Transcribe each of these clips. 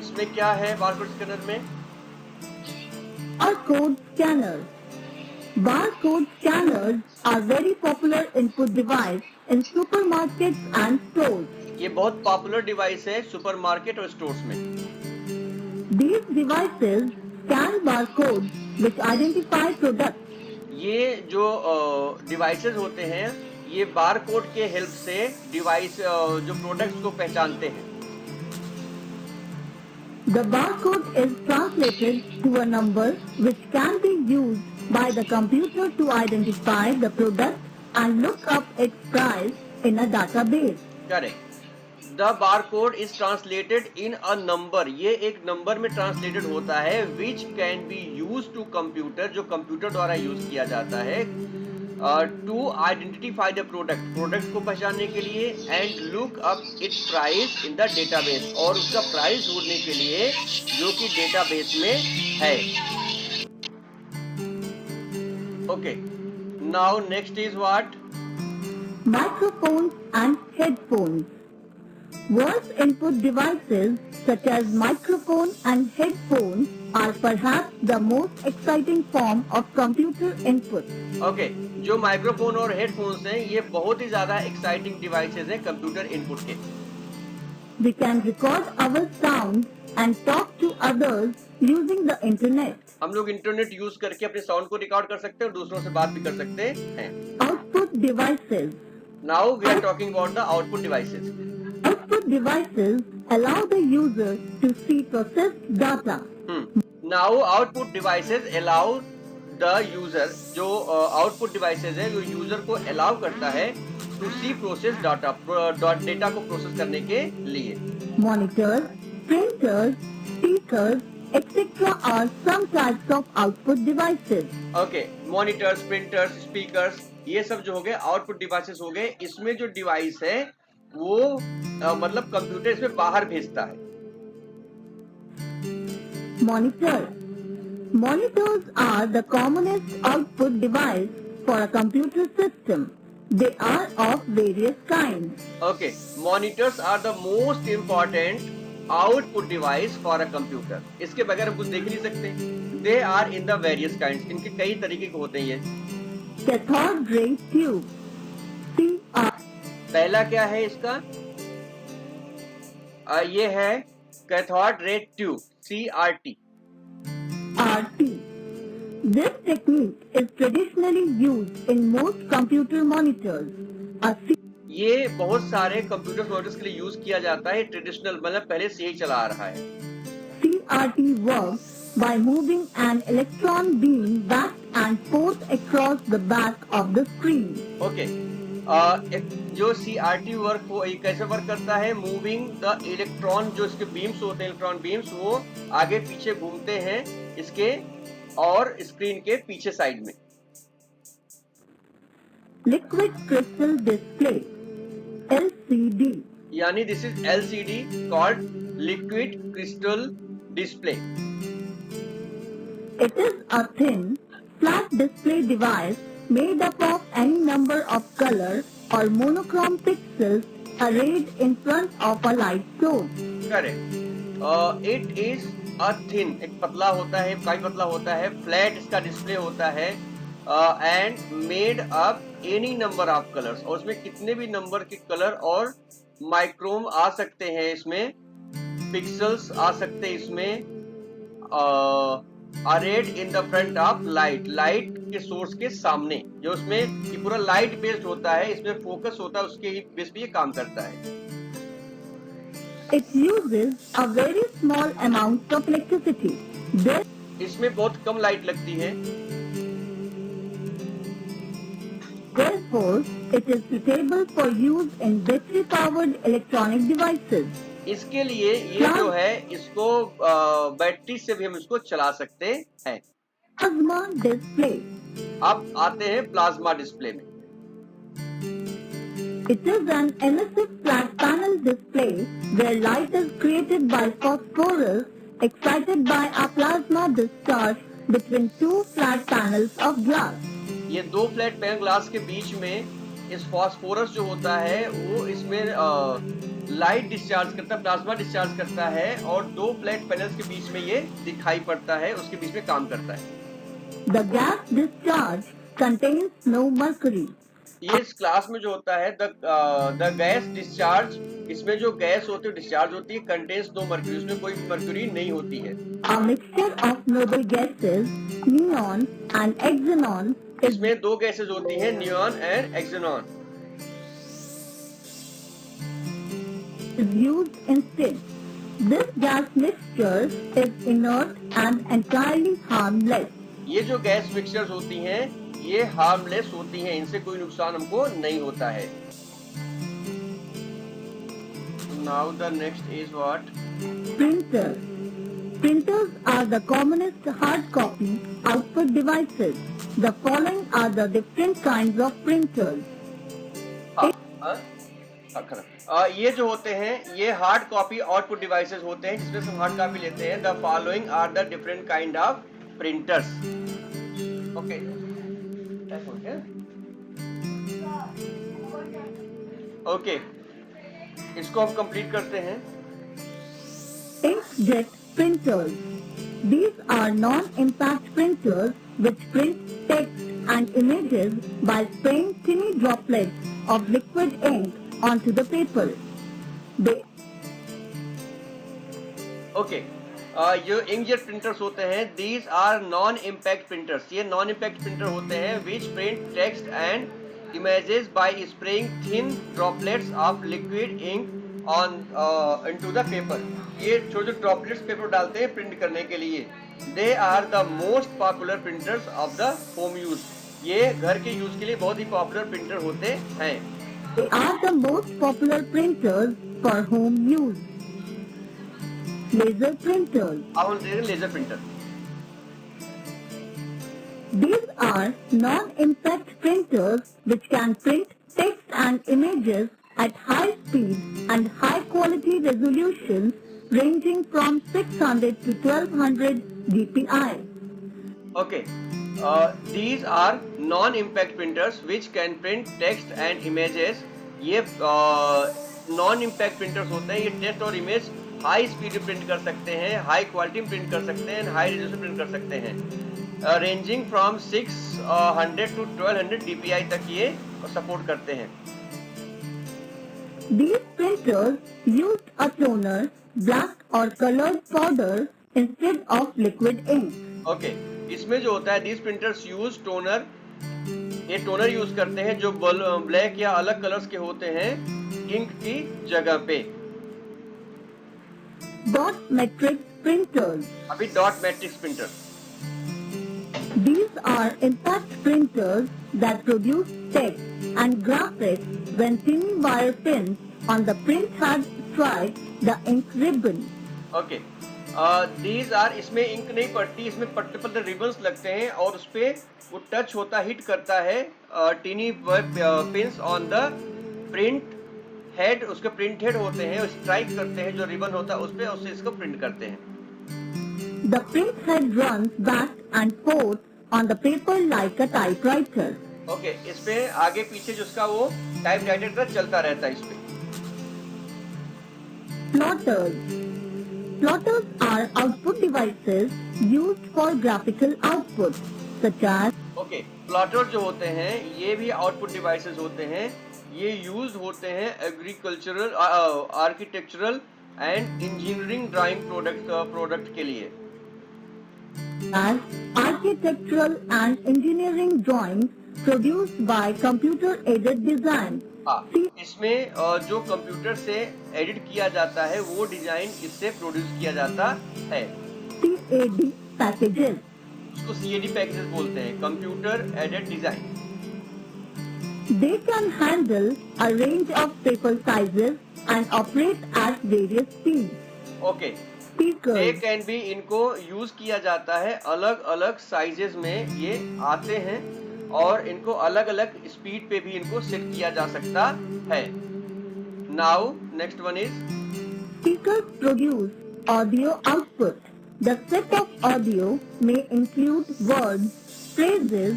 इसमें क्या है बारकोड स्कैनर में? Barcode scanner. Barcode scanners are very popular input device in supermarkets and stores. ये बहुत पॉपुलर डिवाइस है सुपरमार्केट और स्टोर्स में। These devices scan barcodes which identify products. ये जो डिवाइसेस होते हैं ये बार कोड के हेल्प से डिवाइस जो प्रोडक्ट्स को पहचानते हैं। The barcode is translated to a number which can be used by the computer to identify the product and look up its price in a database. Correct. The bar code is translated in a number, ये एक number में translated होता है which can be use to computer, जो computer द्वारा use किया जाता है टू आइडेंटिफाई द प्रोडक्ट को पहचानने के लिए and look up it's price in the database, और उसका प्राइस ढूंढने के लिए जो कि डेटाबेस में है। Okay, now next is what? Microphones and headphones. Voice input devices such as microphone and headphones are perhaps the most exciting form of computer input. Okay, जो माइक्रोफोन और हेडफोन्स हैं ये बहुत ही ज्यादा एक्साइटिंग डिवाइसेस हैं computer input के। We can record our sound and talk to others using the internet. हम लोग इंटरनेट यूज करके अपने साउंड को रिकॉर्ड कर सकते हैं और दूसरों से बात भी कर सकते हैं। Output devices. Now we are talking about the output devices. Output devices allow the user to see processed data. Now output devices allow the user, जो आउटपुट डिवाइसेस है जो यूजर को अलाउ करता है to see process data, data को process करने के लिए। Monitors, printers, speakers, etc. are some types of output devices. Okay, monitors, printers, speakers, ये सब जो हो गए आउटपुट डिवाइसेस हो गए। इसमें जो डिवाइस है वो मतलब कंप्यूटर इसमें बाहर भेजता है। Monitor. Monitors are the commonest output device for a computer system. They are of various kinds. Okay, monitors are the most important output device for a computer. इसके बगैर हम कुछ देख नहीं सकते। They are in the various kinds. इनके कई तरीके के होते हैं ये। Cathode ray tube. CR. पहला क्या है इसका? ये है cathode ray tube, CRT. RT. This technique is traditionally used in most computer monitors. ये बहुत सारे कंप्यूटर मॉनिटर्स के लिए यूज किया जाता है, ट्रेडिशनल मतलब पहले से ही चला आ रहा है। CRT works by moving an electron beam back and forth across the back of the screen. Okay, जो CRT वर्क वो कैसे वर्क करता है? मूविंग द इलेक्ट्रॉन, जो इसके बीम्स होते हैं इलेक्ट्रॉन बीम्स, वो आगे पीछे घूमते हैं इसके और स्क्रीन के पीछे साइड में। Liquid crystal display, LCD. यानी this is LCD called liquid crystal display. It is a thin, flat display device made up of any number of color or monochrome pixels arrayed in front of a light source. Correct. It is a thin, एक पतला होता है, काफी पतला होता है, flat इसका display होता है and made up any number of colours, और उसमें कितने भी नंबर के कलर और माइक्रोम आ सकते हैं, इसमें पिक्सल्स आ सकते हैं, इसमें arid in the front of light के सोर्स के सामने, जो उसमें ये पूरा लाइट बेस्ड होता है, इसमें फोकस होता है, उसके बेस पे ये काम करता है। It uses a very small amount of electricity. इसमें बहुत कम लाइट लगती है, Therefore, it is suitable for use in battery-powered electronic devices. इसके लिए ये जो है इसको बैटरी से भी हम इसको चला सकते हैं। Plasma display. अब आते हैं प्लाज्मा डिस्प्ले में। It is an emissive flat panel display where light is created by phosphorus excited by a plasma discharge between two flat panels of glass. ये दो फ्लैट पैनल ग्लास के बीच में इस phosphorus जो होता है वो इसमें लाइट डिस्चार्ज करता है, प्लाज्मा डिस्चार्ज करता है और दो फ्लैट पैनल्स के बीच में ये दिखाई पड़ता है, उसके बीच में काम करता है। The gas discharge contains no mercury. ये इस क्लास में जो होता है द गैस डिस्चार्ज, इसमें जो गैस होती है डिस्चार्ज होती है, कंटेन्स नो मर्क्यूरी, उसमें कोई मर्क्यूरी नहीं होती है। A mixture of noble gases, neon and xenon is इसमें दो गैसेस होती हैं, neon and xenon. used instead. This gas mixture is inert and entirely harmless. ये जो गैस मिक्सचर्स होती हैं ये हार्मलेस होती हैं, इनसे कोई नुकसान हमको नहीं होता है। Now the next is what? Printer. Printers are the commonest hard copy output devices. The following are the different kinds of printers. ये जो होते हैं ये हार्ड कॉपी आउटपुट डिवाइसेस होते हैं जिसमें से हम हार्ड कॉपी लेते हैं। The following are the different kind of printers. Okay, okay, इसको हम कंप्लीट करते हैं। Inkjet printers. These are non-impact printers which print text and images by spraying tiny droplets of liquid ink onto the paper. They okay, ये inkjet printers होते हैं, these are non impact printers. ये non impact printer होते हैं which print text and images by spraying thin droplets of liquid ink on into the paper. ये छोटे छोटे droplets paper डालते हैं प्रिंट करने के लिए। They are the most popular printers of the home use. ये घर के यूज के लिए बहुत ही पॉपुलर प्रिंटर होते हैं। are the most popular printers for home use. Laser printers. अब हम देखेंगे laser printer. These are non-impact printers which can print text and images at high speed and high quality resolutions ranging from 600 to 1200 dpi. Okay, these are non-impact printers which can print text and images. ये non-impact printers होते हैं, ये text और image high speed में print कर सकते हैं, high quality में प्रिंट कर सकते हैं, हाई रेजोल्यूशन प्रिंट कर सकते हैं। रेंजिंग फ्रॉम 600 to 1200 dpi तक ये सपोर्ट करते हैं। These printers used a toner, black or colored powder instead of liquid ink. Okay, इसमें जो होता है these printers use toner, ये टोनर यूज करते हैं जो ब्लैक या अलग कलर्स के होते हैं इंक की जगह पे। Dot matrix printers. अभी dot matrix printer. These are impact printers that produce text and graphics when tiny wire pins on the print head strike the ink ribbon. Okay, these are, इसमें ink नहीं पड़ती, इसमें पतले ribbons लगते हैं और उस पे वो टच होता, हिट करता है tiny pins on the print head, उसके प्रिंट हेड होते हैं, स्ट्राइक करते हैं जो रिबन होता है उस पे, उससे इसको प्रिंट करते हैं। The print head runs back and forth on the paper like a typewriter. Okay, इस पे आगे पीछे जिसका वो टाइपराइटर का चलता रहता है इस पे। Plotters. Plotters are output devices used for graphical output, such as okay, plotter जो होते हैं ये भी आउटपुट डिवाइसेस होते हैं, ये यूज होते हैं agricultural, architectural and engineering drawing product के लिए। architectural and engineering drawings produced by computer-aided design. इसमें जो कंप्यूटर से एडिट किया जाता है वो डिजाइन इससे प्रोड्यूस किया जाता है। CAD packages. उसको CAD पैकेजेस बोलते हैं, computer aided design. They can handle a range of paper sizes and operate at various speeds. Okay, Speakers. They can be, इनको यूज किया जाता है, अलग अलग साइजेस में ये आते हैं और इनको अलग अलग स्पीड पे भी इनको सेट किया जा सकता है। Now next one is Speakers produce audio output. The set of audio may include words, phrases,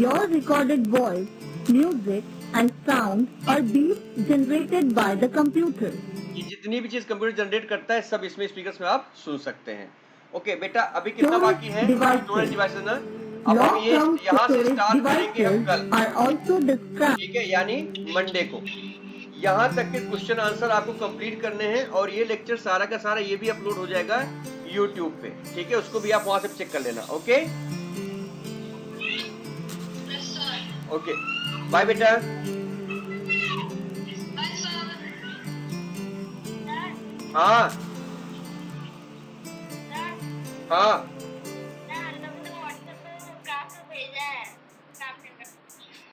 your recorded voice, music, and sound are beeps generated by the computer. ये जितनी भी चीज कंप्यूटर जनरेट करता है सब इसमें स्पीकर्स में आप सुन सकते हैं। ओके बेटा, अभी कितना बाकी है स्टोरेज डिवाइसेस ना? अब हम ये Long-term यहाँ से storage स्टार्ट करेंगे हम devices कल, are also described. ठीक है, यानी मंडे को। यहाँ तक के क्वेश्चन आंसर आपको कंप्लीट करने हैं और ये लेक्चर सारा का सारा ये भी अपलोड हो जाएगा यूट्यूब पे, ठीक है, उसको भी आप वहां से चेक कर लेना। ओके ओके, बाय बेटा। हाँ हाँ